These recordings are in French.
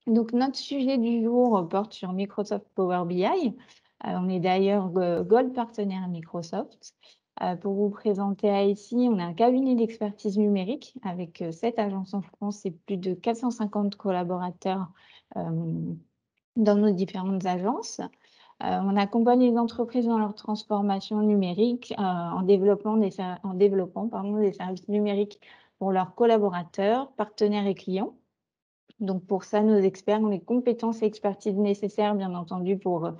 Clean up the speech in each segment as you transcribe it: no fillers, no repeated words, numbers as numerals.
Donc notre sujet du jour porte sur Microsoft Power BI. On est d'ailleurs Gold partenaire Microsoft. Pour vous présenter ici, on a un cabinet d'expertise numérique avec 7 agences en France et plus de 450 collaborateurs dans nos différentes agences. On accompagne les entreprises dans leur transformation numérique en développant des services numériques pour leurs collaborateurs, partenaires et clients. Donc pour ça, nos experts ont les compétences et expertises nécessaires, bien entendu, pour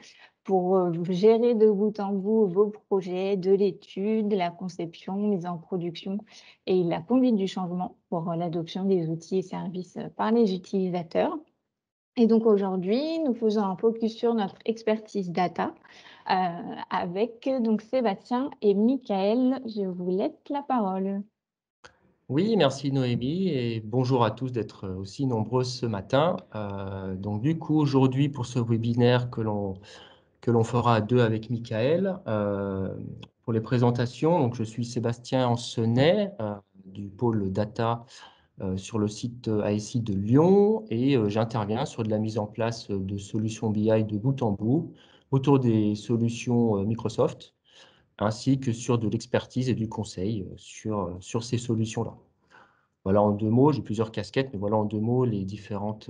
gérer de bout en bout vos projets, de l'étude, la conception, mise en production et la conduite du changement pour l'adoption des outils et services par les utilisateurs. Et donc aujourd'hui, nous faisons un focus sur notre expertise data avec donc Sébastien et Michael. Je vous laisse la parole. Oui, merci Noémie et bonjour à tous d'être aussi nombreux ce matin. Donc du coup, aujourd'hui, pour ce webinaire que l'on fera à deux avec Michael, pour les présentations, donc je suis Sébastien Ancenet du pôle data sur le site ASI de Lyon et j'interviens sur de la mise en place de solutions BI de bout en bout autour des solutions Microsoft, ainsi que sur de l'expertise et du conseil sur ces solutions-là. Voilà en deux mots, j'ai plusieurs casquettes, mais voilà en deux mots mes différentes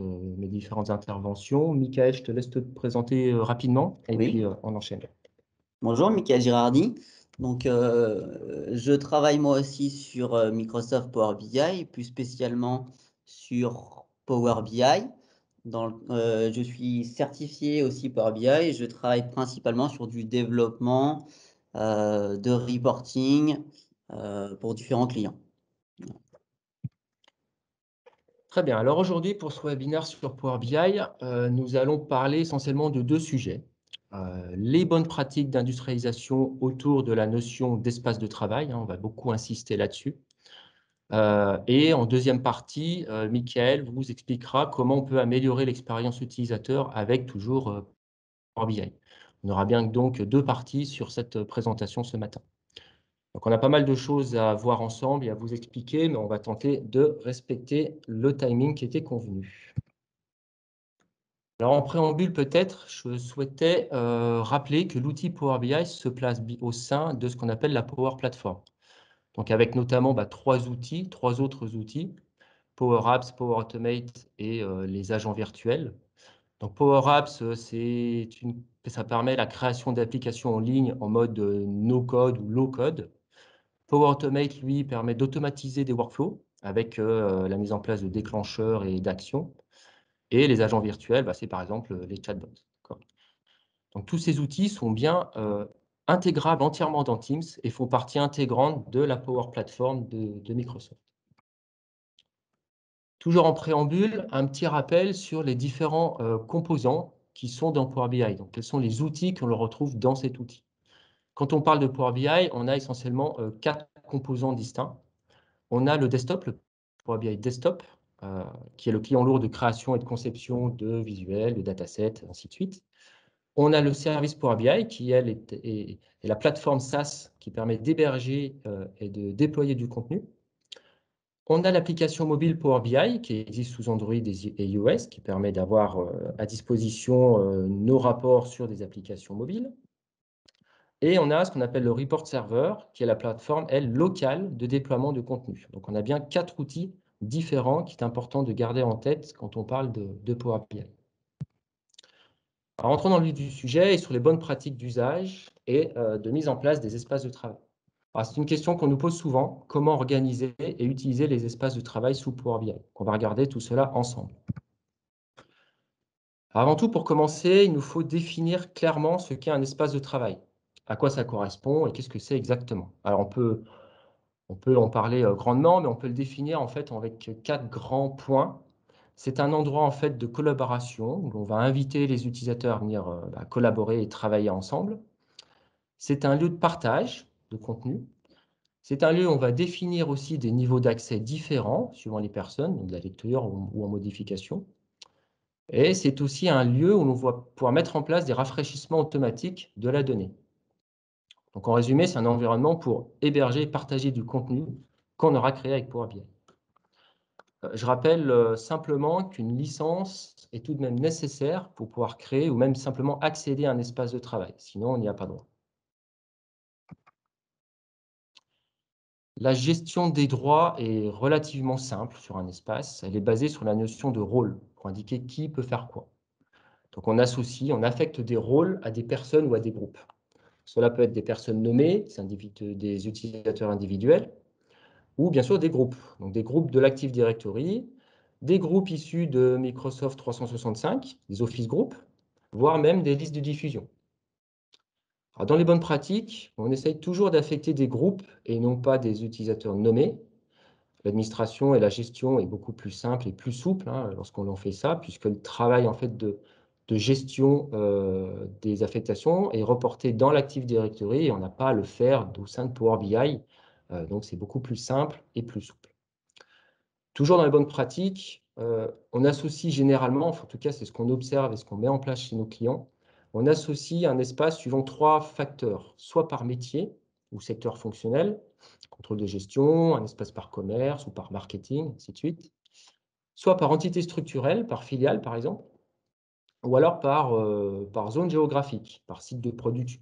interventions. Michael, je te laisse te présenter rapidement et puis Oui, on enchaîne. bonjour, Michael Girardi. Donc, je travaille moi aussi sur Microsoft Power BI, plus spécialement sur Power BI. Je suis certifié aussi Power BI et je travaille principalement sur du développement de reporting pour différents clients. Très bien. Alors aujourd'hui, pour ce webinaire sur Power BI, nous allons parler essentiellement de deux sujets. Les bonnes pratiques d'industrialisation autour de la notion d'espace de travail, on va beaucoup insister là-dessus. Et en deuxième partie, Michael vous expliquera comment on peut améliorer l'expérience utilisateur avec toujours Power BI. On aura bien donc deux parties sur cette présentation ce matin. Donc on a pas mal de choses à voir ensemble et à vous expliquer, mais on va tenter de respecter le timing qui était convenu. Alors en préambule peut-être, je souhaitais rappeler que l'outil Power BI se place au sein de ce qu'on appelle la Power Platform. Donc avec notamment trois autres outils, Power Apps, Power Automate et les agents virtuels. Donc Power Apps, ça permet la création d'applications en ligne en mode no-code ou low-code. Power Automate, lui, permet d'automatiser des workflows avec la mise en place de déclencheurs et d'actions. Et les agents virtuels, c'est par exemple les chatbots. Donc tous ces outils sont bien intégrables entièrement dans Teams et font partie intégrante de la Power Platform de Microsoft. Toujours en préambule, un petit rappel sur les différents composants qui sont dans Power BI. Donc, quels sont les outils qu'on retrouve dans cet outil? Quand on parle de Power BI, on a essentiellement 4 composants distincts. On a le desktop, le Power BI Desktop, qui est le client lourd de création et de conception de visuels, de datasets, ainsi de suite. On a le service Power BI, qui elle, est la plateforme SaaS qui permet d'héberger et de déployer du contenu. On a l'application mobile Power BI qui existe sous Android et iOS, qui permet d'avoir à disposition nos rapports sur des applications mobiles. Et on a ce qu'on appelle le Report Server, qui est la plateforme, elle, locale de déploiement de contenu. Donc, on a bien 4 outils différents qu'il est important de garder en tête quand on parle de Power BI. Alors, entrons dans le vif du sujet et sur les bonnes pratiques d'usage et de mise en place des espaces de travail. C'est une question qu'on nous pose souvent, comment organiser et utiliser les espaces de travail sous Power BI. On va regarder tout cela ensemble. Avant tout, pour commencer, il nous faut définir clairement ce qu'est un espace de travail, à quoi ça correspond et qu'est-ce que c'est exactement. Alors on peut en parler grandement, mais on peut le définir en fait avec 4 grands points. C'est un endroit en fait de collaboration où on va inviter les utilisateurs à venir collaborer et travailler ensemble. C'est un lieu de partage de contenu. C'est un lieu où on va définir aussi des niveaux d'accès différents suivant les personnes, donc de la lecture ou en modification. Et c'est aussi un lieu où on va pouvoir mettre en place des rafraîchissements automatiques de la donnée. Donc en résumé, c'est un environnement pour héberger et partager du contenu qu'on aura créé avec Power BI. Je rappelle simplement qu'une licence est tout de même nécessaire pour pouvoir créer ou même simplement accéder à un espace de travail. Sinon, on n'y a pas droit. La gestion des droits est relativement simple sur un espace. Elle est basée sur la notion de rôle, pour indiquer qui peut faire quoi. Donc on associe, on affecte des rôles à des personnes ou à des groupes. Cela peut être des personnes nommées, des utilisateurs individuels, ou bien sûr des groupes. Donc des groupes de l'Active Directory, des groupes issus de Microsoft 365, des Office Groups, voire même des listes de diffusion. Alors, dans les bonnes pratiques, on essaye toujours d'affecter des groupes et non pas des utilisateurs nommés. L'administration et la gestion est beaucoup plus simple et plus souple lorsqu'on en fait ça, puisque le travail en fait, de gestion des affectations est reporté dans l'Active Directory et on n'a pas à le faire au sein de Power BI. Donc, c'est beaucoup plus simple et plus souple. Toujours dans les bonnes pratiques, on associe généralement, en tout cas c'est ce qu'on observe et ce qu'on met en place chez nos clients, on associe un espace suivant 3 facteurs, soit par métier ou secteur fonctionnel, contrôle de gestion, un espace par commerce ou par marketing, ainsi de suite, soit par entité structurelle, par filiale par exemple, ou alors par zone géographique, par site de production.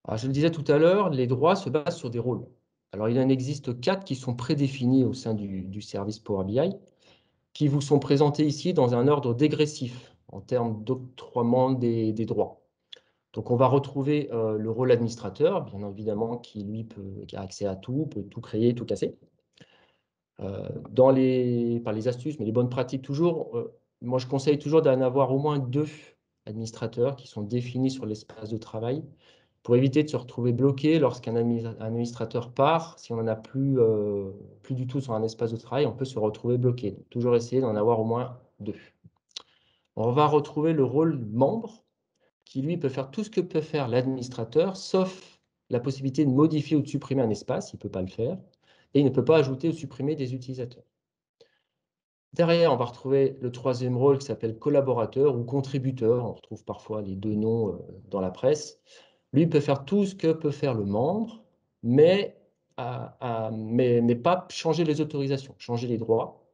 Alors, je le disais tout à l'heure, les droits se basent sur des rôles. Alors, il en existe 4 qui sont prédéfinis au sein du service Power BI, qui vous sont présentés ici dans un ordre dégressif en termes d'octroiement des droits. Donc, on va retrouver le rôle administrateur, bien évidemment, qui a accès à tout, peut tout créer, tout casser. Par les astuces, mais les bonnes pratiques toujours, moi je conseille toujours d'en avoir au moins 2 administrateurs qui sont définis sur l'espace de travail pour éviter de se retrouver bloqué lorsqu'un administrateur part. Si on n'en a plus du tout sur un espace de travail, on peut se retrouver bloqué. Donc, toujours essayer d'en avoir au moins 2. On va retrouver le rôle membre qui, lui, peut faire tout ce que peut faire l'administrateur, sauf la possibilité de modifier ou de supprimer un espace, il ne peut pas le faire, et il ne peut pas ajouter ou supprimer des utilisateurs. Derrière, on va retrouver le 3e rôle qui s'appelle collaborateur ou contributeur. On retrouve parfois les 2 noms dans la presse. Lui peut faire tout ce que peut faire le membre, mais pas changer les autorisations, changer les droits.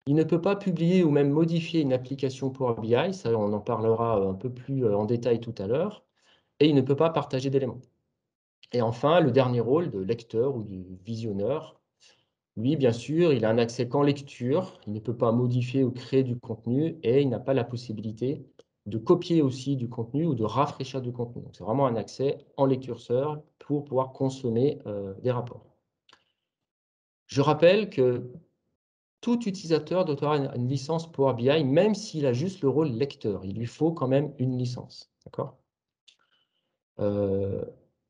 Il ne peut pas publier ou même modifier une application Power BI, ça on en parlera un peu plus en détail tout à l'heure, et il ne peut pas partager d'éléments. Et enfin, le dernier rôle de lecteur ou de visionneur, lui, bien sûr, il a un accès qu'en lecture, il ne peut pas modifier ou créer du contenu et il n'a pas la possibilité de copier aussi du contenu ou de rafraîchir du contenu. Donc, c'est vraiment un accès en lecture seule pour pouvoir consommer des rapports. Je rappelle que tout utilisateur doit avoir une licence Power BI, même s'il a juste le rôle lecteur. Il lui faut quand même une licence. D'accord ?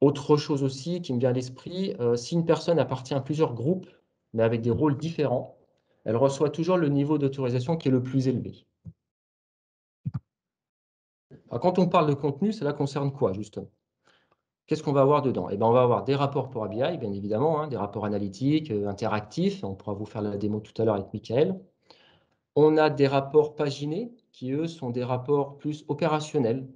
Autre chose aussi qui me vient à l'esprit, si une personne appartient à plusieurs groupes, mais avec des rôles différents, elle reçoit toujours le niveau d'autorisation qui est le plus élevé. Alors, quand on parle de contenu, cela concerne quoi, justement? Qu'est-ce qu'on va avoir dedans? Eh bien, on va avoir des rapports Power BI, bien évidemment, des rapports analytiques, interactifs. On pourra vous faire la démo tout à l'heure avec Michael. On a des rapports paginés, qui, eux, sont des rapports plus opérationnels,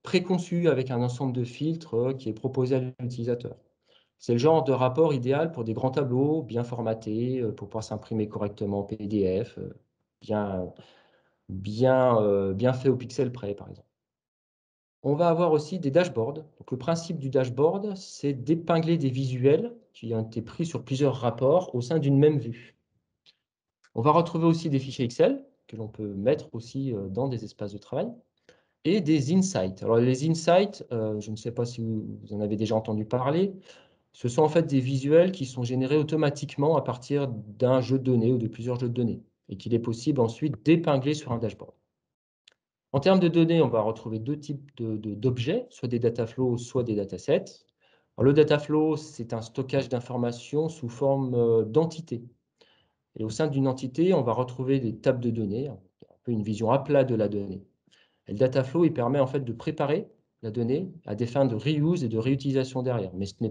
préconçus avec un ensemble de filtres qui est proposé à l'utilisateur. C'est le genre de rapport idéal pour des grands tableaux, bien formatés, pour pouvoir s'imprimer correctement en PDF, bien fait au pixel près, par exemple. On va avoir aussi des dashboards. Donc, le principe du dashboard, c'est d'épingler des visuels qui ont été pris sur plusieurs rapports au sein d'une même vue. On va retrouver aussi des fichiers Excel que l'on peut mettre aussi dans des espaces de travail et des insights. Alors, les insights, je ne sais pas si vous en avez déjà entendu parler, ce sont en fait des visuels qui sont générés automatiquement à partir d'un jeu de données ou de plusieurs jeux de données et qu'il est possible ensuite d'épingler sur un dashboard. En termes de données, on va retrouver 2 types d'objets, soit des data flows, soit des datasets. Alors, le data flow, c'est un stockage d'informations sous forme d'entités. Et au sein d'une entité, on va retrouver des tables de données, un peu une vision à plat de la donnée. Et le data flow, il permet en fait de préparer la donnée à des fins de reuse et de réutilisation derrière. Mais on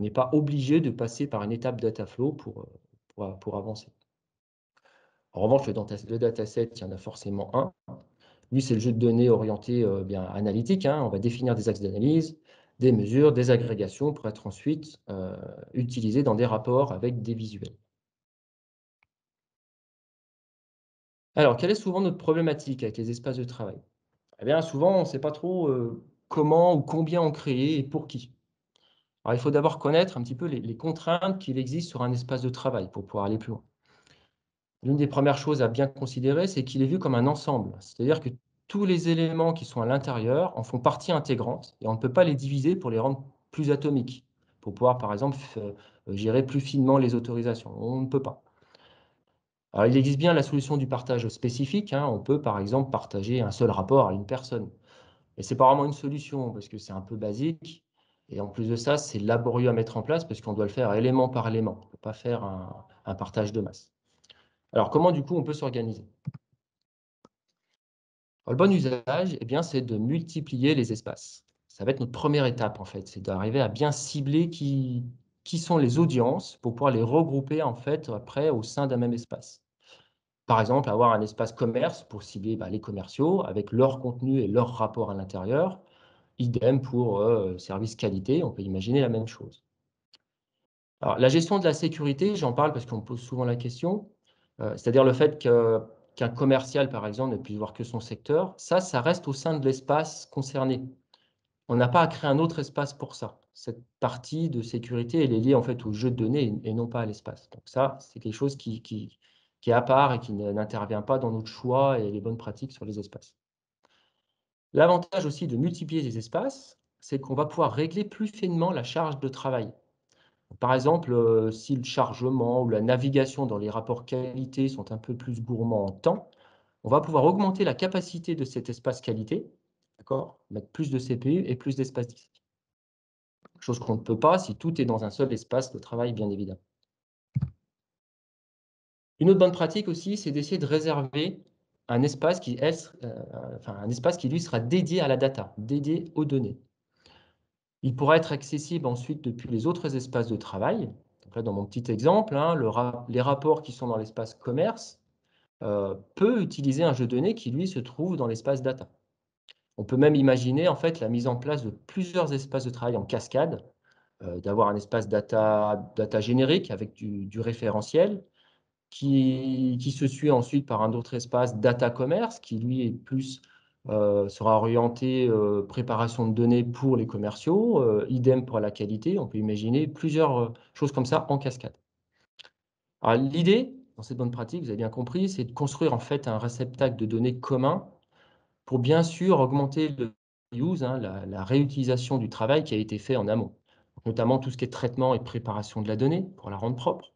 n'est pas obligé de passer par une étape data flow pour avancer. En revanche, le dataset, il y en a forcément un. Lui, c'est le jeu de données orienté bien analytique. On va définir des axes d'analyse, des mesures, des agrégations pour être ensuite utilisées dans des rapports avec des visuels. Alors, quelle est souvent notre problématique avec les espaces de travail? Eh bien, souvent, on ne sait pas trop comment ou combien en créer et pour qui. Alors, il faut d'abord connaître un petit peu les contraintes qu'il existe sur un espace de travail pour pouvoir aller plus loin. L'une des premières choses à bien considérer, c'est qu'il est vu comme un ensemble. C'est-à-dire que tous les éléments qui sont à l'intérieur en font partie intégrante et on ne peut pas les diviser pour les rendre plus atomiques, pour pouvoir, par exemple, gérer plus finement les autorisations. On ne peut pas. Alors, il existe bien la solution du partage spécifique, hein. On peut, par exemple, partager un seul rapport à une personne. Mais ce n'est pas vraiment une solution parce que c'est un peu basique. Et en plus de ça, c'est laborieux à mettre en place parce qu'on doit le faire élément par élément. On ne peut pas faire un partage de masse. Alors, comment, du coup, on peut s'organiser? Le bon usage, eh bien, c'est de multiplier les espaces. Ça va être notre première étape, en fait. C'est d'arriver à bien cibler qui sont les audiences pour pouvoir les regrouper, en fait, après, au sein d'un même espace. Par exemple, avoir un espace commerce pour cibler les commerciaux avec leur contenu et leur rapport à l'intérieur. Idem pour service qualité, on peut imaginer la même chose. Alors, la gestion de la sécurité, j'en parle parce qu'on me pose souvent la question, c'est-à-dire le fait qu'un commercial, par exemple, ne puisse voir que son secteur, ça reste au sein de l'espace concerné. On n'a pas à créer un autre espace pour ça. Cette partie de sécurité, elle est liée en fait au jeu de données et non pas à l'espace. Donc ça, c'est quelque chose qui est à part et qui n'intervient pas dans notre choix et les bonnes pratiques sur les espaces. L'avantage aussi de multiplier les espaces, c'est qu'on va pouvoir régler plus finement la charge de travail. Par exemple, si le chargement ou la navigation dans les rapports qualité sont un peu plus gourmands en temps, on va pouvoir augmenter la capacité de cet espace qualité, d'accord? Mettre plus de CPU et plus d'espace disque. Chose qu'on ne peut pas si tout est dans un seul espace de travail, bien évidemment. Une autre bonne pratique aussi, c'est d'essayer de réserver un espace un espace qui lui sera dédié à la data, dédié aux données. Il pourra être accessible ensuite depuis les autres espaces de travail. Donc là, dans mon petit exemple, hein, les rapports qui sont dans l'espace commerce peut utiliser un jeu de données qui, lui, se trouve dans l'espace data. On peut même imaginer en fait la mise en place de plusieurs espaces de travail en cascade, d'avoir un espace data générique avec du référentiel, qui se suit ensuite par un autre espace data commerce, qui lui est plus sera orienté préparation de données pour les commerciaux, idem pour la qualité. On peut imaginer plusieurs choses comme ça en cascade. Alors, l'idée, dans cette bonne pratique, vous avez bien compris, c'est de construire en fait un réceptacle de données commun pour bien sûr augmenter le use, hein, la réutilisation du travail qui a été fait en amont, notamment tout ce qui est traitement et préparation de la donnée pour la rendre propre.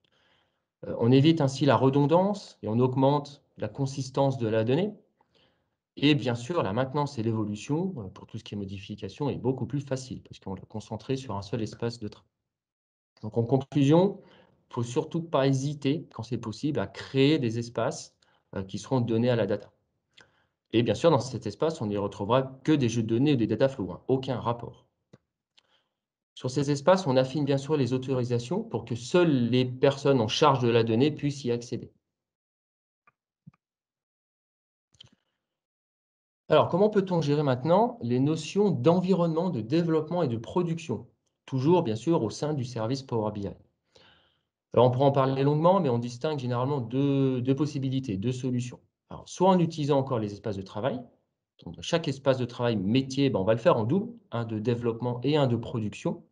On évite ainsi la redondance et on augmente la consistance de la donnée. Et bien sûr, la maintenance et l'évolution, pour tout ce qui est modification, est beaucoup plus facile parce qu'on est concentré sur un seul espace de travail. Donc en conclusion, il ne faut surtout pas hésiter, quand c'est possible, à créer des espaces qui seront donnés à la data. Et bien sûr, dans cet espace, on n'y retrouvera que des jeux de données ou des data flows, hein, aucun rapport. Sur ces espaces, on affine bien sûr les autorisations pour que seules les personnes en charge de la donnée puissent y accéder. Alors, comment peut-on gérer maintenant les notions d'environnement, de développement et de production? Toujours, bien sûr, au sein du service Power BI. Alors, on pourra en parler longuement, mais on distingue généralement deux possibilités, deux solutions. Alors, soit en utilisant encore les espaces de travail. Donc, dans chaque espace de travail métier, on va le faire en double, un de développement et un de production.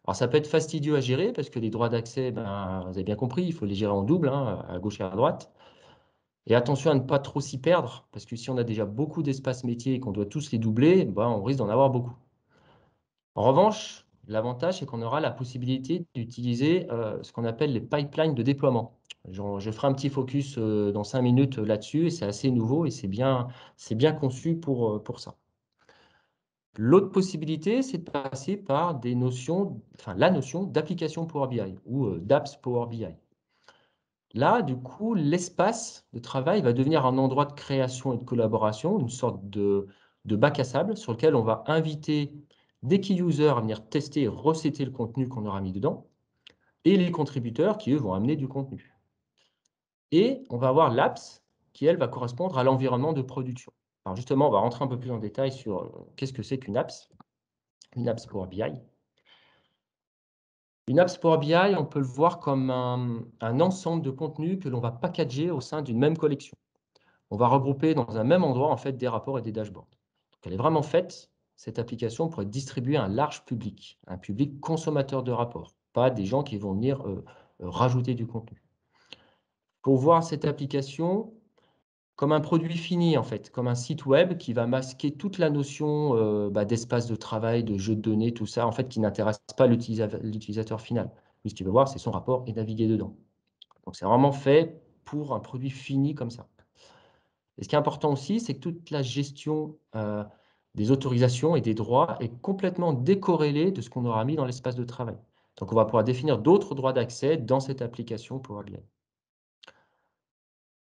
Alors, ça peut être fastidieux à gérer parce que les droits d'accès, vous avez bien compris, il faut les gérer en double, hein, à gauche et à droite. Et attention à ne pas trop s'y perdre, parce que si on a déjà beaucoup d'espaces métiers et qu'on doit tous les doubler, on risque d'en avoir beaucoup. En revanche, l'avantage, c'est qu'on aura la possibilité d'utiliser ce qu'on appelle les pipelines de déploiement. Je ferai un petit focus dans 5 minutes là-dessus, et c'est assez nouveau et c'est bien conçu pour ça. L'autre possibilité, c'est de passer par la notion d'application Power BI ou d'apps Power BI. Là, du coup, l'espace de travail va devenir un endroit de création et de collaboration, une sorte de bac à sable sur lequel on va inviter des key users à venir tester et recéter le contenu qu'on aura mis dedans, et les contributeurs qui, eux, vont amener du contenu. Et on va avoir l'apps qui, elle, va correspondre à l'environnement de production. Alors justement, on va rentrer un peu plus en détail sur qu'est-ce que c'est qu'une apps. une apps Power BI. Une apps Power BI, on peut le voir comme un ensemble de contenus que l'on va packager au sein d'une même collection. On va regrouper dans un même endroit en fait des rapports et des dashboards. Donc, elle est vraiment faite, cette application, pour être distribuée à un large public, un public consommateur de rapports, pas des gens qui vont venir rajouter du contenu. Pour voir cette application comme un produit fini, en fait, comme un site web qui va masquer toute la notion d'espace de travail, de jeu de données, tout ça, en fait, qui n'intéresse pas l'utilisateur final. Lui, ce qu'il veut voir, c'est son rapport et naviguer dedans. Donc, c'est vraiment fait pour un produit fini comme ça. Et ce qui est important aussi, c'est que toute la gestion des autorisations et des droits est complètement décorrélée de ce qu'on aura mis dans l'espace de travail. Donc, on va pouvoir définir d'autres droits d'accès dans cette application Power BI.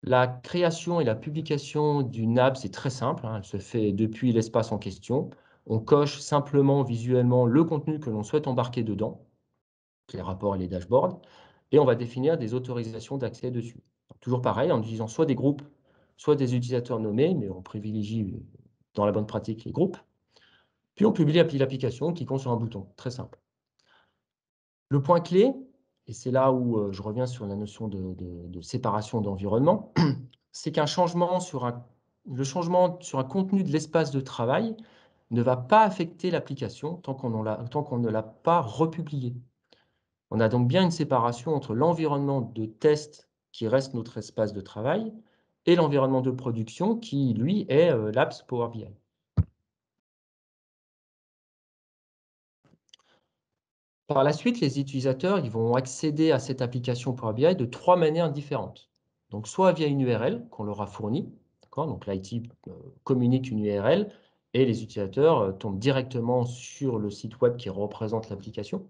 La création et la publication d'une app, c'est très simple, hein, elle se fait depuis l'espace en question. On coche simplement visuellement le contenu que l'on souhaite embarquer dedans, les rapports et les dashboards, et on va définir des autorisations d'accès dessus. Toujours pareil, en utilisant soit des groupes, soit des utilisateurs nommés, mais on privilégie dans la bonne pratique les groupes. Puis on publie l'application qui compte sur un bouton, très simple. Le point clé, et c'est là où je reviens sur la notion de séparation d'environnement, c'est qu'un changement le changement sur un contenu de l'espace de travail ne va pas affecter l'application tant qu'on ne l'a pas republié. On a donc bien une séparation entre l'environnement de test qui reste notre espace de travail et l'environnement de production qui, lui, est l'apps Power BI. Par la suite, les utilisateurs ils vont accéder à cette application Power BI de 3 manières différentes. Donc, soit via une URL qu'on leur a fournie, donc l'IT communique une URL et les utilisateurs tombent directement sur le site web qui représente l'application.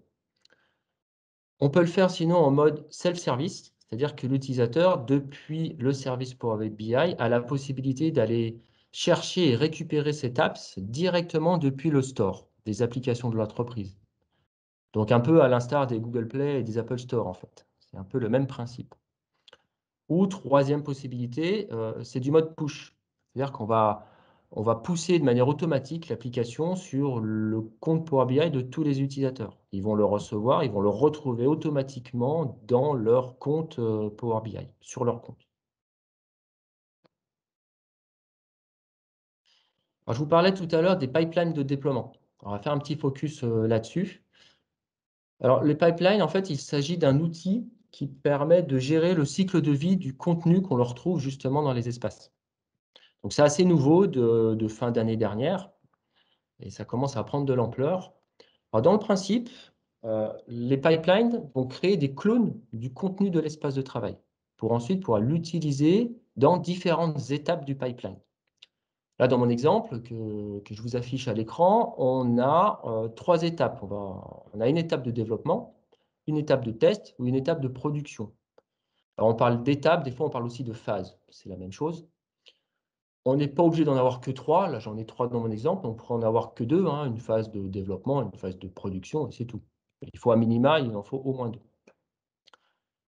On peut le faire sinon en mode self-service, c'est-à-dire que l'utilisateur, depuis le service Power BI, a la possibilité d'aller chercher et récupérer cette apps directement depuis le store des applications de l'entreprise. Donc un peu à l'instar des Google Play et des Apple Store en fait. C'est un peu le même principe. Ou troisième possibilité, c'est du mode push. C'est-à-dire on va pousser de manière automatique l'application sur le compte Power BI de tous les utilisateurs. Ils vont le recevoir, ils vont le retrouver automatiquement dans leur compte Power BI, sur leur compte. Alors, je vous parlais tout à l'heure des pipelines de déploiement. On va faire un petit focus là-dessus. Alors, les pipelines, en fait, il s'agit d'un outil qui permet de gérer le cycle de vie du contenu qu'on leur retrouve justement dans les espaces. Donc, c'est assez nouveau de fin d'année dernière et ça commence à prendre de l'ampleur. Alors, dans le principe, les pipelines vont créer des clones du contenu de l'espace de travail pour ensuite pouvoir l'utiliser dans différentes étapes du pipeline. Là, dans mon exemple que je vous affiche à l'écran, on a 3 étapes. On a une étape de développement, une étape de test ou une étape de production. Alors, on parle d'étapes, des fois on parle aussi de phases, c'est la même chose. On n'est pas obligé d'en avoir que 3, là j'en ai 3 dans mon exemple, on pourrait en avoir que 2, hein, une phase de développement, une phase de production, et c'est tout. Il faut à minima, il en faut au moins 2.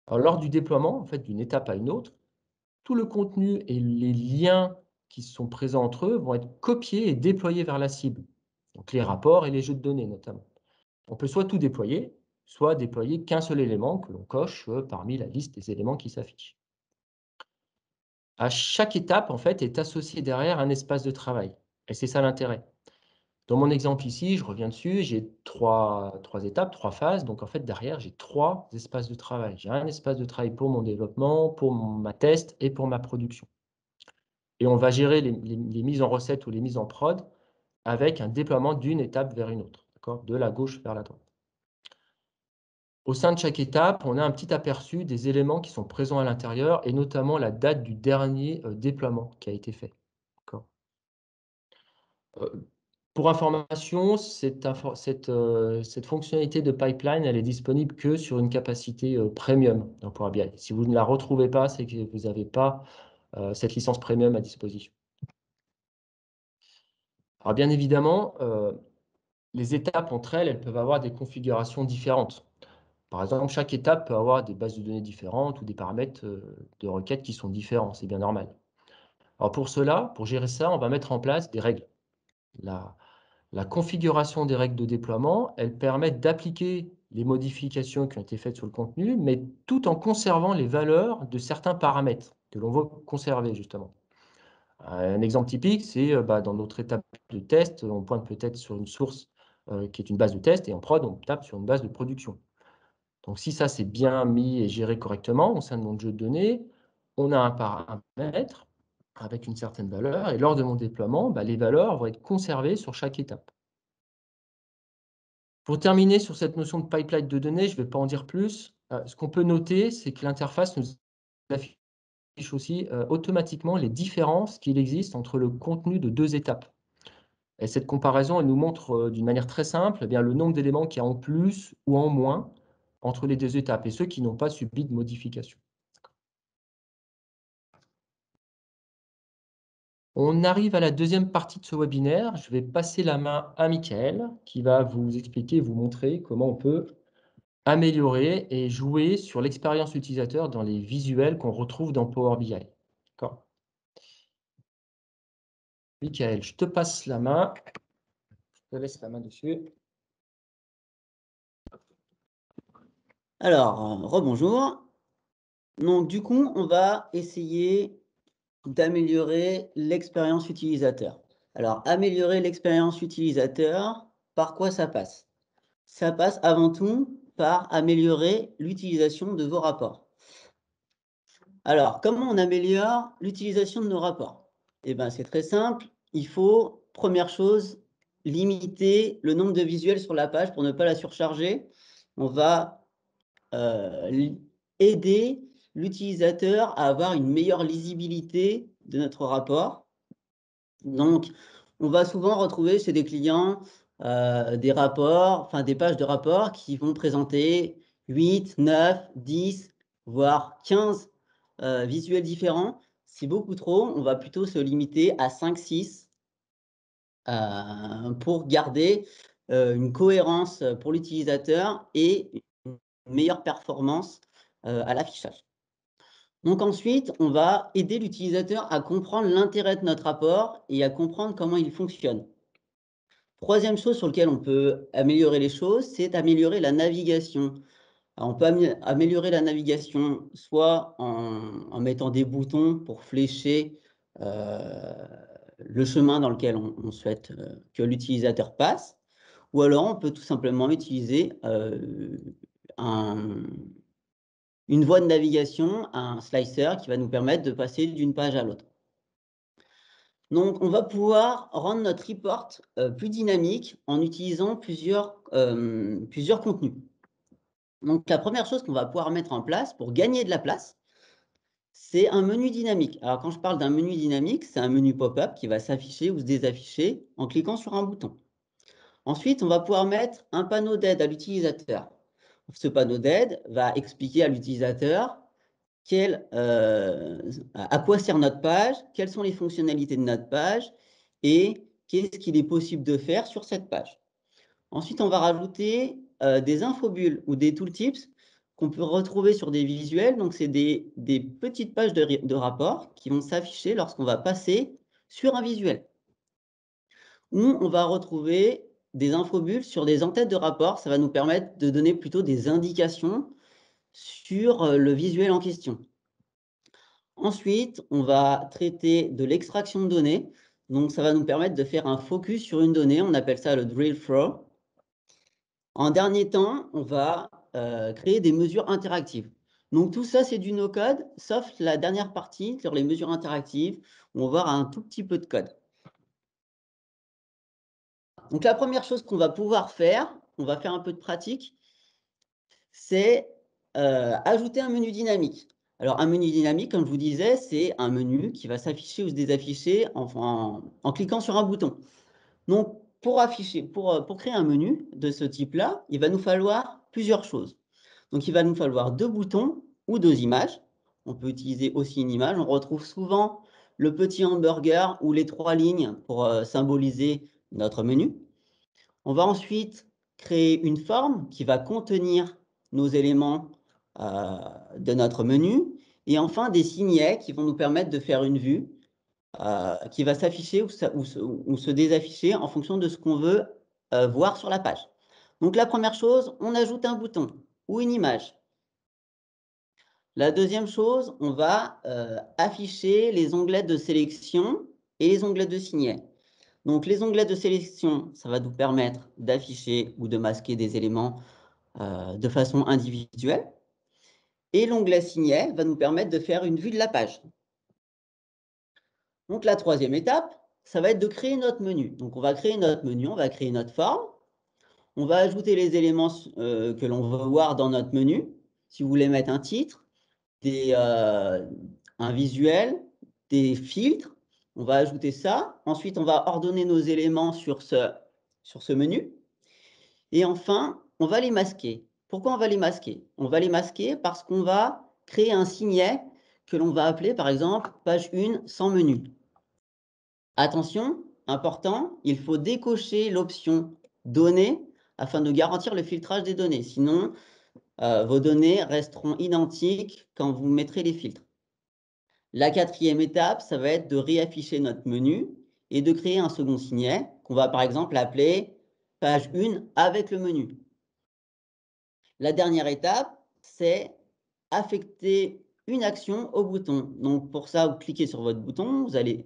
Alors, lors du déploiement, en fait, d'une étape à une autre, tout le contenu et les liens qui sont présents entre eux vont être copiés et déployés vers la cible. Donc les rapports et les jeux de données notamment. On peut soit tout déployer, soit déployer qu'un seul élément que l'on coche parmi la liste des éléments qui s'affichent. À chaque étape, en fait, est associé derrière un espace de travail. Et c'est ça l'intérêt. Dans mon exemple ici, je reviens dessus, j'ai trois étapes, 3 phases. Donc en fait, derrière, j'ai 3 espaces de travail. J'ai un espace de travail pour mon développement, pour ma test et pour ma production. Et on va gérer les mises en recette ou les mises en prod avec un déploiement d'une étape vers une autre, de la gauche vers la droite. Au sein de chaque étape, on a un petit aperçu des éléments qui sont présents à l'intérieur et notamment la date du dernier déploiement qui a été fait. Pour information, cette fonctionnalité de pipeline, elle est disponible que sur une capacité premium dans Power BI. Si vous ne la retrouvez pas, c'est que vous n'avez pas cette licence premium à disposition. Alors bien évidemment, les étapes entre elles, elles peuvent avoir des configurations différentes. Par exemple, chaque étape peut avoir des bases de données différentes ou des paramètres de requête qui sont différents, c'est bien normal. Alors pour cela, pour gérer ça, on va mettre en place des règles. La configuration des règles de déploiement, elles permettent d'appliquer les modifications qui ont été faites sur le contenu, mais tout en conservant les valeurs de certains paramètres que l'on veut conserver justement. Un exemple typique, c'est dans notre étape de test, on pointe peut-être sur une source qui est une base de test, et en prod, on tape sur une base de production. Donc si ça, c'est bien mis et géré correctement au sein de mon jeu de données, on a un paramètre avec une certaine valeur, et lors de mon déploiement, les valeurs vont être conservées sur chaque étape. Pour terminer sur cette notion de pipeline de données, je ne vais pas en dire plus. Ce qu'on peut noter, c'est que l'interface nous affiche aussi automatiquement les différences qu'il existe entre le contenu de 2 étapes. Et cette comparaison, elle nous montre d'une manière très simple, eh bien, le nombre d'éléments qu'il y a en plus ou en moins entre les 2 étapes, et ceux qui n'ont pas subi de modification. On arrive à la deuxième partie de ce webinaire. Je vais passer la main à Mickaël, qui va vous expliquer, vous montrer comment on peut améliorer et jouer sur l'expérience utilisateur dans les visuels qu'on retrouve dans Power BI. D'accord. Mickaël, je te passe la main. Je te laisse la main dessus. Alors, rebonjour. Donc, du coup, on va essayer d'améliorer l'expérience utilisateur. Alors, améliorer l'expérience utilisateur, par quoi ça passe? Ça passe avant tout par améliorer l'utilisation de vos rapports. Alors, comment on améliore l'utilisation de nos rapports? Eh bien, c'est très simple. Il faut, première chose, limiter le nombre de visuels sur la page pour ne pas la surcharger. On va aider l'utilisateur à avoir une meilleure lisibilité de notre rapport. Donc, on va souvent retrouver chez des clients des rapports, enfin des pages de rapports qui vont présenter 8, 9, 10, voire 15 visuels différents. C'est beaucoup trop, on va plutôt se limiter à 5, 6 pour garder une cohérence pour l'utilisateur et une meilleure performance à l'affichage. Donc ensuite, on va aider l'utilisateur à comprendre l'intérêt de notre rapport et à comprendre comment il fonctionne. Troisième chose sur laquelle on peut améliorer les choses, c'est améliorer la navigation. Alors, on peut améliorer la navigation soit en mettant des boutons pour flécher le chemin dans lequel on souhaite que l'utilisateur passe, ou alors on peut tout simplement utiliser une voie de navigation, un slicer qui va nous permettre de passer d'une page à l'autre. Donc, on va pouvoir rendre notre report plus dynamique en utilisant plusieurs contenus. Donc, la première chose qu'on va pouvoir mettre en place pour gagner de la place, c'est un menu dynamique. Alors, quand je parle d'un menu dynamique, c'est un menu pop-up qui va s'afficher ou se désafficher en cliquant sur un bouton. Ensuite, on va pouvoir mettre un panneau d'aide à l'utilisateur. Ce panneau d'aide va expliquer à l'utilisateur à quoi sert notre page, quelles sont les fonctionnalités de notre page et qu'est-ce qu'il est possible de faire sur cette page. Ensuite, on va rajouter des infobulles ou des tooltips qu'on peut retrouver sur des visuels. Donc, c'est des petites pages de rapport qui vont s'afficher lorsqu'on va passer sur un visuel. Ou on va retrouver des infobulles sur des en-têtes de rapport. Ça va nous permettre de donner plutôt des indications sur le visuel en question. Ensuite, on va traiter de l'extraction de données. Donc, ça va nous permettre de faire un focus sur une donnée. On appelle ça le drill through. En dernier temps, on va créer des mesures interactives. Donc, tout ça, c'est du no-code, sauf la dernière partie sur les mesures interactives, où on va avoir un tout petit peu de code. Donc, la première chose qu'on va pouvoir faire, on va faire un peu de pratique, c'est ajouter un menu dynamique. Alors, un menu dynamique, comme je vous disais, c'est un menu qui va s'afficher ou se désafficher en cliquant sur un bouton. Donc, pour créer un menu de ce type-là, il va nous falloir plusieurs choses. Donc, il va nous falloir 2 boutons ou 2 images. On peut utiliser aussi une image. On retrouve souvent le petit hamburger ou les 3 lignes pour symboliser notre menu. On va ensuite créer une forme qui va contenir nos éléments de notre menu. Et enfin, des signets qui vont nous permettre de faire une vue qui va s'afficher ou se désafficher en fonction de ce qu'on veut voir sur la page. Donc la première chose, on ajoute un bouton ou une image. La deuxième chose, on va afficher les onglets de sélection et les onglets de signet. Donc les onglets de sélection, ça va nous permettre d'afficher ou de masquer des éléments de façon individuelle. Et l'onglet signet va nous permettre de faire une vue de la page. Donc la troisième étape, ça va être de créer notre menu. Donc on va créer notre menu, on va créer notre forme. On va ajouter les éléments que l'on veut voir dans notre menu. Si vous voulez mettre un titre, un visuel, des filtres, on va ajouter ça. Ensuite, on va ordonner nos éléments sur ce menu. Et enfin, on va les masquer. Pourquoi on va les masquer? On va les masquer parce qu'on va créer un signet que l'on va appeler, par exemple, page 1 sans menu. Attention, important, il faut décocher l'option données afin de garantir le filtrage des données. Sinon, vos données resteront identiques quand vous mettrez les filtres. La quatrième étape, ça va être de réafficher notre menu et de créer un second signet qu'on va par exemple appeler page 1 avec le menu. La dernière étape, c'est affecter une action au bouton. Donc pour ça, vous cliquez sur votre bouton, vous allez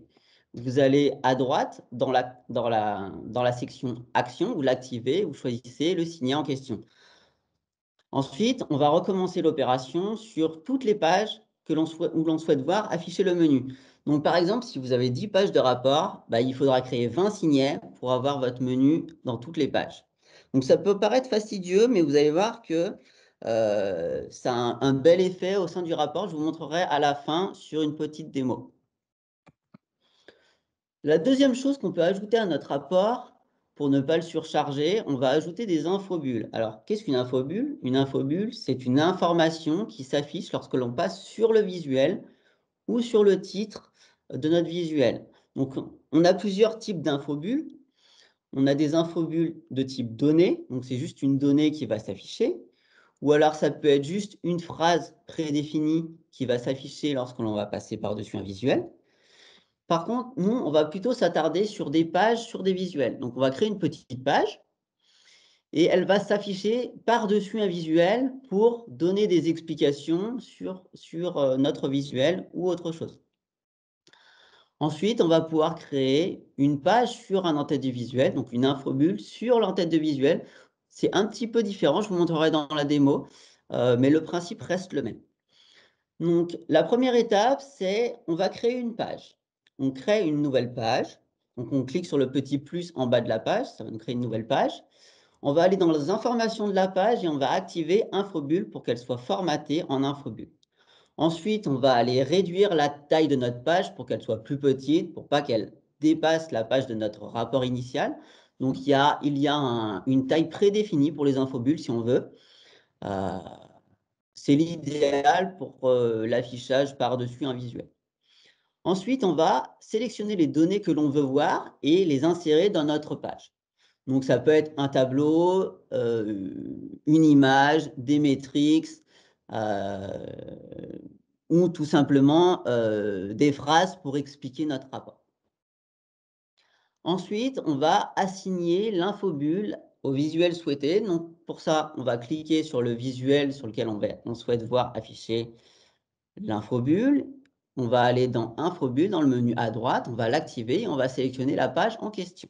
à droite dans la section action, vous l'activez, vous choisissez le signet en question. Ensuite, on va recommencer l'opération sur toutes les pages où l'on souhaite voir afficher le menu. Donc, par exemple, si vous avez 10 pages de rapport, il faudra créer 20 signets pour avoir votre menu dans toutes les pages. Donc, ça peut paraître fastidieux, mais vous allez voir que ça a un bel effet au sein du rapport. Je vous montrerai à la fin sur une petite démo. La deuxième chose qu'on peut ajouter à notre rapport, pour ne pas le surcharger, on va ajouter des infobules. Alors, qu'est-ce qu'une infobulle? Une infobulle, c'est une information qui s'affiche lorsque l'on passe sur le visuel ou sur le titre de notre visuel. Donc, on a plusieurs types d'infobules. On a des infobules de type données, donc c'est juste une donnée qui va s'afficher. Ou alors, ça peut être juste une phrase prédéfinie qui va s'afficher lorsque l'on va passer par-dessus un visuel. Par contre, nous, on va plutôt s'attarder sur des pages, sur des visuels. Donc, on va créer une petite page et elle va s'afficher par-dessus un visuel pour donner des explications sur notre visuel ou autre chose. Ensuite, on va pouvoir créer une page sur un en-tête du visuel, donc une infobulle sur l'en-tête de visuel. C'est un petit peu différent, je vous montrerai dans la démo, mais le principe reste le même. Donc, la première étape, c'est on va créer une page. On crée une nouvelle page. Donc, on clique sur le petit plus en bas de la page, ça va nous créer une nouvelle page. On va aller dans les informations de la page et on va activer Infobulle pour qu'elle soit formatée en Infobulle. Ensuite, on va aller réduire la taille de notre page pour qu'elle soit plus petite, pour pas qu'elle dépasse la page de notre rapport initial. Donc, il y a une taille prédéfinie pour les infobulles si on veut. C'est l'idéal pour l'affichage par-dessus un visuel. Ensuite, on va sélectionner les données que l'on veut voir et les insérer dans notre page. Donc, ça peut être un tableau, une image, des métriques ou tout simplement des phrases pour expliquer notre rapport. Ensuite, on va assigner l'infobulle au visuel souhaité. Donc, pour ça, on va cliquer sur le visuel sur lequel on souhaite voir afficher l'infobulle. On va aller dans Infobulle, dans le menu à droite, on va l'activer et on va sélectionner la page en question.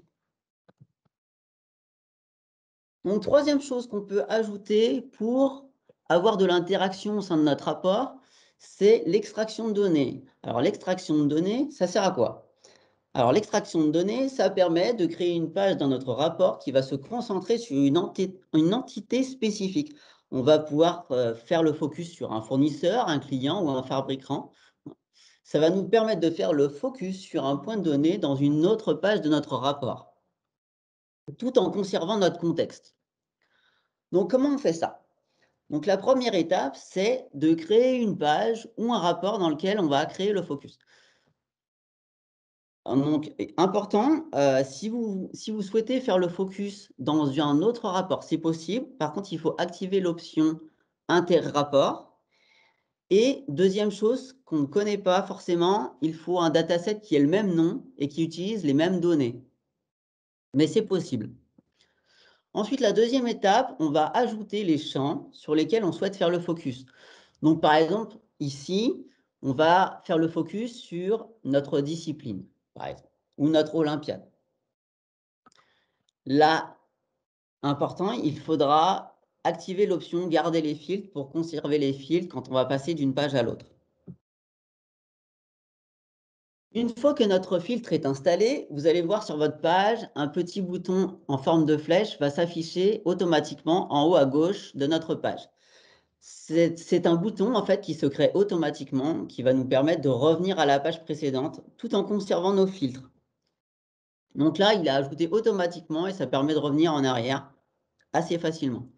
Donc, troisième chose qu'on peut ajouter pour avoir de l'interaction au sein de notre rapport, c'est l'extraction de données. Alors, l'extraction de données, ça sert à quoi? Alors, l'extraction de données, ça permet de créer une page dans notre rapport qui va se concentrer sur une entité spécifique. On va pouvoir faire le focus sur un fournisseur, un client ou un fabricant. Ça va nous permettre de faire le focus sur un point de données dans une autre page de notre rapport, tout en conservant notre contexte. Donc, comment on fait ça? Donc, la première étape, c'est de créer une page ou un rapport dans lequel on va créer le focus. Donc, important, si vous souhaitez faire le focus dans un autre rapport, c'est possible. Par contre, il faut activer l'option interrapport Et deuxième chose qu'on ne connaît pas forcément, il faut un dataset qui ait le même nom et qui utilise les mêmes données. Mais c'est possible. Ensuite, la deuxième étape, on va ajouter les champs sur lesquels on souhaite faire le focus. Donc, par exemple, ici, on va faire le focus sur notre discipline, par exemple, ou notre Olympiade. Là, important, il faudra activer l'option « Garder les filtres » pour conserver les filtres quand on va passer d'une page à l'autre. Une fois que notre filtre est installé, vous allez voir sur votre page, un petit bouton en forme de flèche va s'afficher automatiquement en haut à gauche de notre page. C'est un bouton en fait qui se crée automatiquement, qui va nous permettre de revenir à la page précédente tout en conservant nos filtres. Donc là, il est ajouté automatiquement et ça permet de revenir en arrière assez facilement.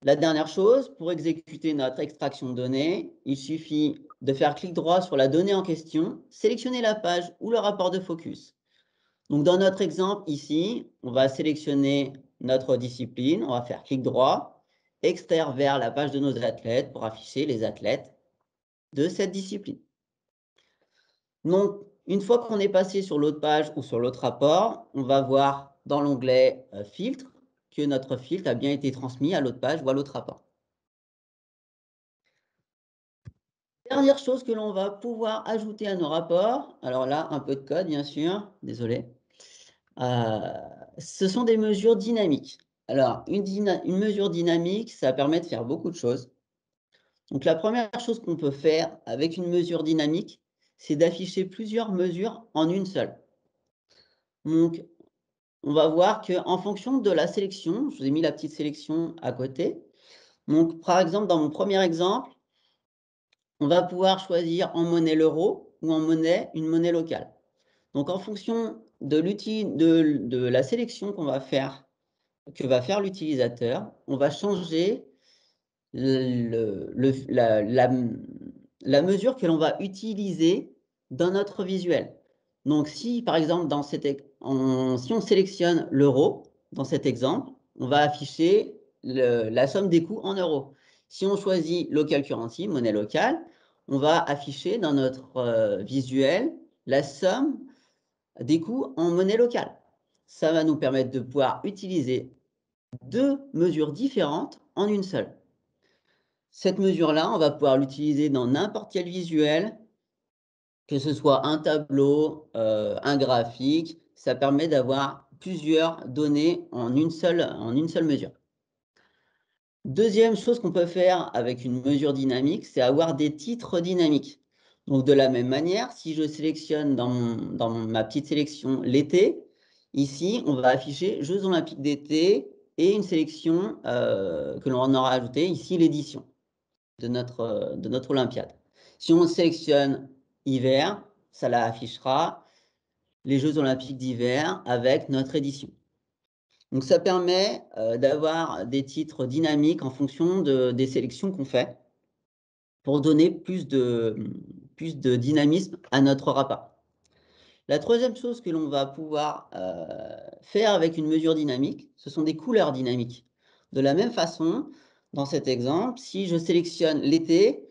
La dernière chose, pour exécuter notre extraction de données, il suffit de faire clic droit sur la donnée en question, sélectionner la page ou le rapport de focus. Donc dans notre exemple ici, on va sélectionner notre discipline, on va faire clic droit, extraire vers la page de nos athlètes pour afficher les athlètes de cette discipline. Donc, une fois qu'on est passé sur l'autre page ou sur l'autre rapport, on va voir dans l'onglet filtre que notre filtre a bien été transmis à l'autre page ou à l'autre rapport. Dernière chose que l'on va pouvoir ajouter à nos rapports, alors là, un peu de code, bien sûr, désolé. Ce sont des mesures dynamiques. Alors, une mesure dynamique, ça permet de faire beaucoup de choses. Donc, la première chose qu'on peut faire avec une mesure dynamique, c'est d'afficher plusieurs mesures en une seule. Donc, on va voir qu'en fonction de la sélection, je vous ai mis la petite sélection à côté. Donc, par exemple, dans mon premier exemple, on va pouvoir choisir en monnaie l'euro ou en monnaie une monnaie locale. Donc, en fonction de la sélection que va faire l'utilisateur, on va changer la mesure que l'on va utiliser dans notre visuel. Donc, si par exemple, si on sélectionne l'euro dans cet exemple, on va afficher la somme des coûts en euros. Si on choisit local currency, monnaie locale, on va afficher dans notre visuel la somme des coûts en monnaie locale. Ça va nous permettre de pouvoir utiliser deux mesures différentes en une seule. Cette mesure-là, on va pouvoir l'utiliser dans n'importe quel visuel, que ce soit un tableau, un graphique. Ça permet d'avoir plusieurs données en une seule mesure. Deuxième chose qu'on peut faire avec une mesure dynamique, c'est avoir des titres dynamiques. Donc, de la même manière, si je sélectionne dans ma petite sélection l'été, ici, on va afficher Jeux olympiques d'été et une sélection que l'on aura ajoutée, ici, l'édition de notre Olympiade. Si on sélectionne hiver, ça affichera les Jeux olympiques d'hiver avec notre édition. Donc, ça permet d'avoir des titres dynamiques en fonction des sélections qu'on fait pour donner plus de dynamisme à notre rapport. La troisième chose que l'on va pouvoir faire avec une mesure dynamique, ce sont des couleurs dynamiques. De la même façon, dans cet exemple, si je sélectionne l'été,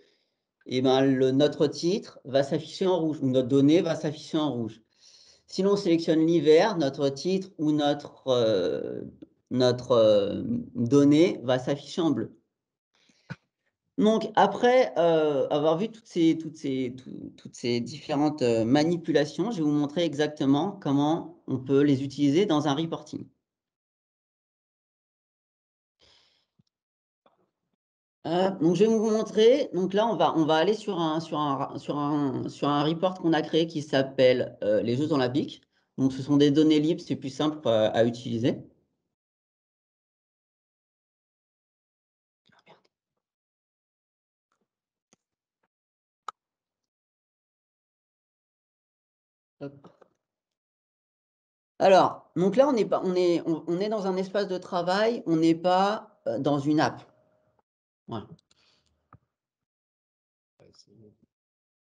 eh ben, notre titre va s'afficher en rouge, ou notre donnée va s'afficher en rouge. Si l'on sélectionne l'hiver, notre titre ou notre donnée va s'afficher en bleu. Donc, après avoir vu toutes ces différentes manipulations, je vais vous montrer exactement comment on peut les utiliser dans un reporting. Donc, je vais vous montrer. Donc là, on va aller sur un report qu'on a créé qui s'appelle les Jeux olympiques. Donc, ce sont des données libres, c'est plus simple à utiliser. Alors, donc là, on est dans un espace de travail, on n'est pas dans une app. Voilà. On va essayer de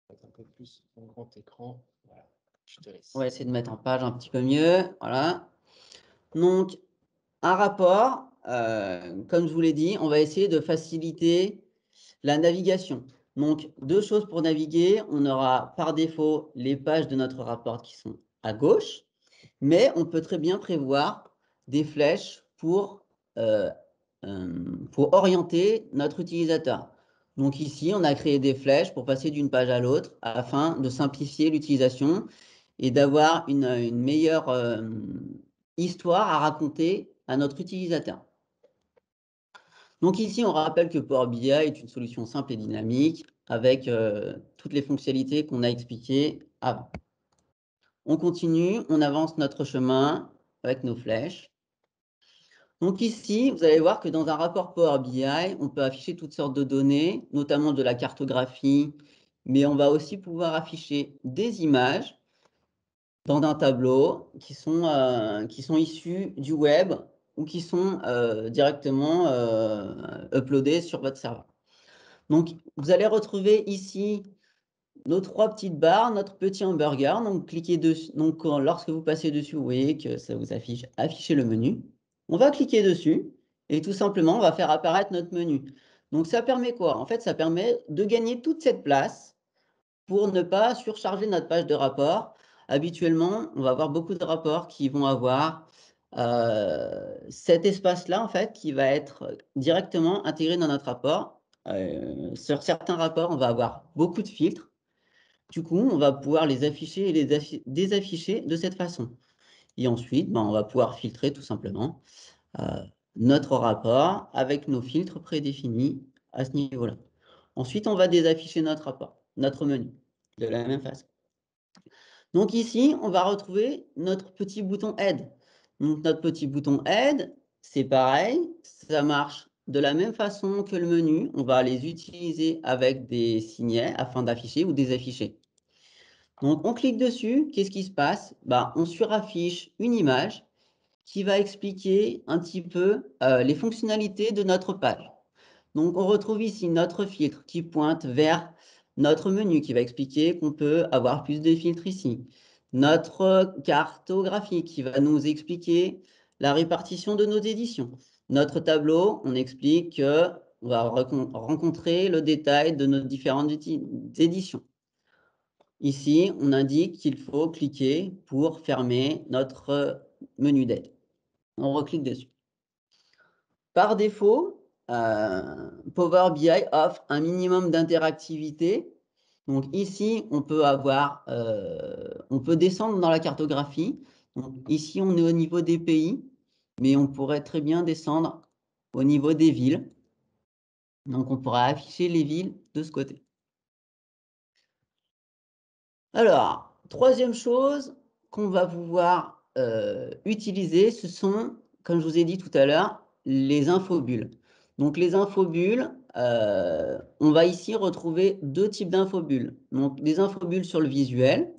mettre un peu plus en grand écran. Voilà, je te laisse. On va essayer de mettre en page un petit peu mieux. Voilà. Donc, un rapport, comme je vous l'ai dit, on va essayer de faciliter la navigation. Donc, deux choses pour naviguer. On aura par défaut les pages de notre rapport qui sont à gauche, mais on peut très bien prévoir des flèches pour orienter notre utilisateur. Donc ici, on a créé des flèches pour passer d'une page à l'autre afin de simplifier l'utilisation et d'avoir une meilleure histoire à raconter à notre utilisateur. Donc ici, on rappelle que Power BI est une solution simple et dynamique avec toutes les fonctionnalités qu'on a expliquées avant. On continue, on avance notre chemin avec nos flèches. Donc ici, vous allez voir que dans un rapport Power BI, on peut afficher toutes sortes de données, notamment de la cartographie, mais on va aussi pouvoir afficher des images dans un tableau qui sont issus du web ou qui sont directement uploadés sur votre serveur. Donc, vous allez retrouver ici nos trois petites barres, notre petit hamburger. Donc, cliquez dessus. Donc, lorsque vous passez dessus, vous voyez que ça vous affiche afficher le menu. On va cliquer dessus et tout simplement, on va faire apparaître notre menu. Donc, ça permet quoi? En fait, ça permet de gagner toute cette place pour ne pas surcharger notre page de rapport. Habituellement, on va avoir beaucoup de rapports qui vont avoir cet espace-là, en fait, qui va être directement intégré dans notre rapport. Sur certains rapports, on va avoir beaucoup de filtres. Du coup, on va pouvoir les afficher et les désafficher de cette façon. Et ensuite, on va pouvoir filtrer tout simplement notre rapport avec nos filtres prédéfinis à ce niveau-là. Ensuite, on va désafficher notre rapport, notre menu, de la même façon. Donc ici, on va retrouver notre petit bouton Aide. Donc notre petit bouton Aide, c'est pareil, ça marche de la même façon que le menu. On va les utiliser avec des signets afin d'afficher ou désafficher. Donc on clique dessus, qu'est-ce qui se passe? On suraffiche une image qui va expliquer un petit peu les fonctionnalités de notre page. Donc, on retrouve ici notre filtre qui pointe vers notre menu qui va expliquer qu'on peut avoir plus de filtres ici. Notre cartographie qui va nous expliquer la répartition de nos éditions. Notre tableau, on explique qu'on va rencontrer le détail de nos différentes éditions. Ici, on indique qu'il faut cliquer pour fermer notre menu d'aide. On reclique dessus. Par défaut, Power BI offre un minimum d'interactivité. Donc ici, on peut descendre dans la cartographie. Donc ici, on est au niveau des pays, mais on pourrait très bien descendre au niveau des villes. Donc on pourra afficher les villes de ce côté. Alors, troisième chose qu'on va pouvoir utiliser, ce sont, comme je vous ai dit tout à l'heure, les infobulles. Donc, les infobulles, on va ici retrouver deux types d'infobulles. Donc, des infobulles sur le visuel.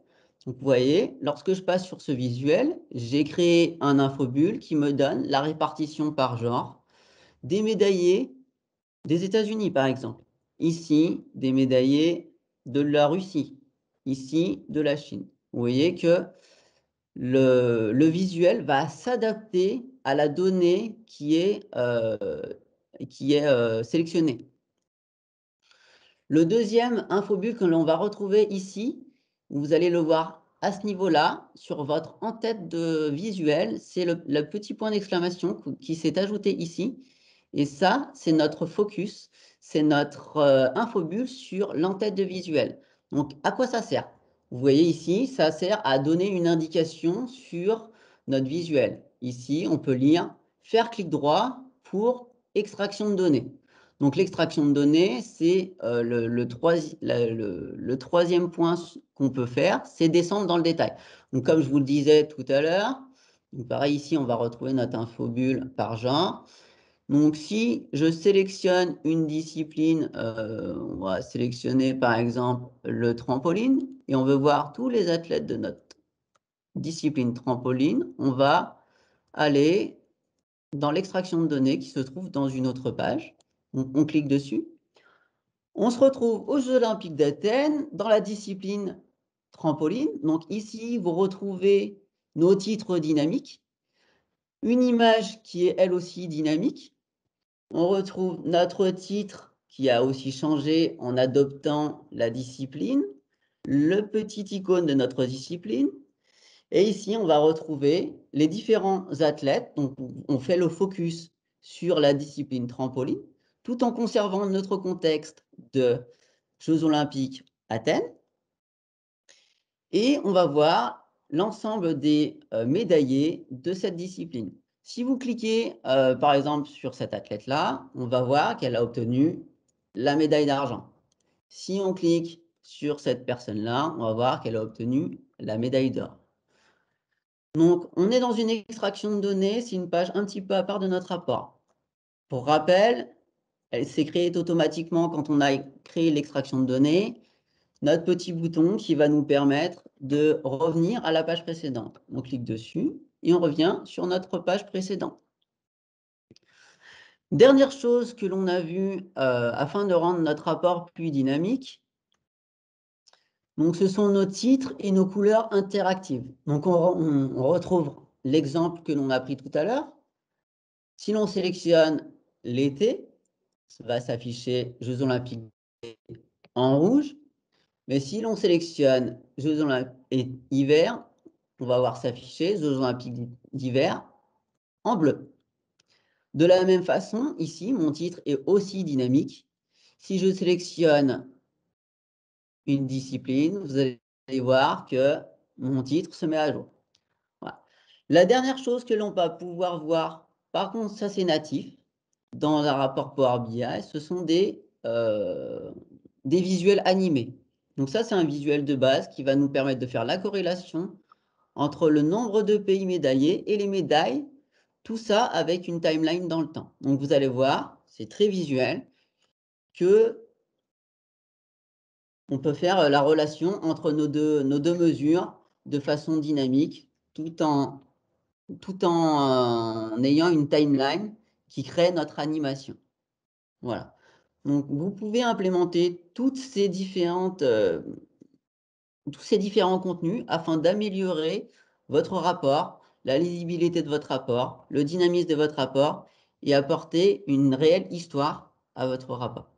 Donc, vous voyez, lorsque je passe sur ce visuel, j'ai créé un infobulle qui me donne la répartition par genre des médaillés des États-Unis, par exemple. Ici, des médaillés de la Russie. Ici, de la Chine. Vous voyez que le visuel va s'adapter à la donnée qui est sélectionnée. Le deuxième infobulle que l'on va retrouver ici, vous allez le voir à ce niveau-là, sur votre en-tête de visuel, c'est le petit point d'exclamation qui s'est ajouté ici. Et ça, c'est notre focus, c'est notre infobulle sur l'en-tête de visuel. Donc, à quoi ça sert? Vous voyez ici, ça sert à donner une indication sur notre visuel. Ici, on peut lire « Faire clic droit pour extraction de données ». Donc, l'extraction de données, c'est le troisième point qu'on peut faire, c'est descendre dans le détail. Donc, comme je vous le disais tout à l'heure, pareil ici, on va retrouver notre infobulle par genre. Donc, si je sélectionne une discipline, on va sélectionner par exemple le trampoline, et on veut voir tous les athlètes de notre discipline trampoline, on va aller dans l'extraction de données qui se trouve dans une autre page. On clique dessus. On se retrouve aux Jeux Olympiques d'Athènes dans la discipline trampoline. Donc ici, vous retrouvez nos titres dynamiques, une image qui est elle aussi dynamique. On retrouve notre titre qui a aussi changé en adoptant la discipline, le petit icône de notre discipline. Et ici, on va retrouver les différents athlètes. Donc, on fait le focus sur la discipline trampoline, tout en conservant notre contexte de Jeux Olympiques Athènes. Et on va voir l'ensemble des médaillés de cette discipline. Si vous cliquez, par exemple, sur cette athlète-là, on va voir qu'elle a obtenu la médaille d'argent. Si on clique sur cette personne-là, on va voir qu'elle a obtenu la médaille d'or. Donc, on est dans une extraction de données, c'est une page un petit peu à part de notre rapport. Pour rappel, elle s'est créée automatiquement quand on a créé l'extraction de données, notre petit bouton qui va nous permettre de revenir à la page précédente. On clique dessus et on revient sur notre page précédente. Dernière chose que l'on a vue afin de rendre notre rapport plus dynamique, donc ce sont nos titres et nos couleurs interactives. Donc on retrouve l'exemple que l'on a pris tout à l'heure. Si l'on sélectionne l'été, ça va s'afficher Jeux Olympiques en rouge. Mais si l'on sélectionne Jeux Olympiques et hiver, on va voir s'afficher Jeux Olympiques d'hiver en bleu. De la même façon, ici, mon titre est aussi dynamique. Si je sélectionne une discipline, vous allez voir que mon titre se met à jour. Voilà. La dernière chose que l'on va pouvoir voir, par contre, ça c'est natif, dans un rapport Power BI, ce sont des visuels animés. Donc ça, c'est un visuel de base qui va nous permettre de faire la corrélation entre le nombre de pays médaillés et les médailles, tout ça avec une timeline dans le temps. Donc vous allez voir, c'est très visuel, que on peut faire la relation entre nos deux mesures de façon dynamique, tout en ayant une timeline qui crée notre animation. Voilà. Donc, vous pouvez implémenter tous ces différents contenus afin d'améliorer votre rapport, la lisibilité de votre rapport, le dynamisme de votre rapport et apporter une réelle histoire à votre rapport.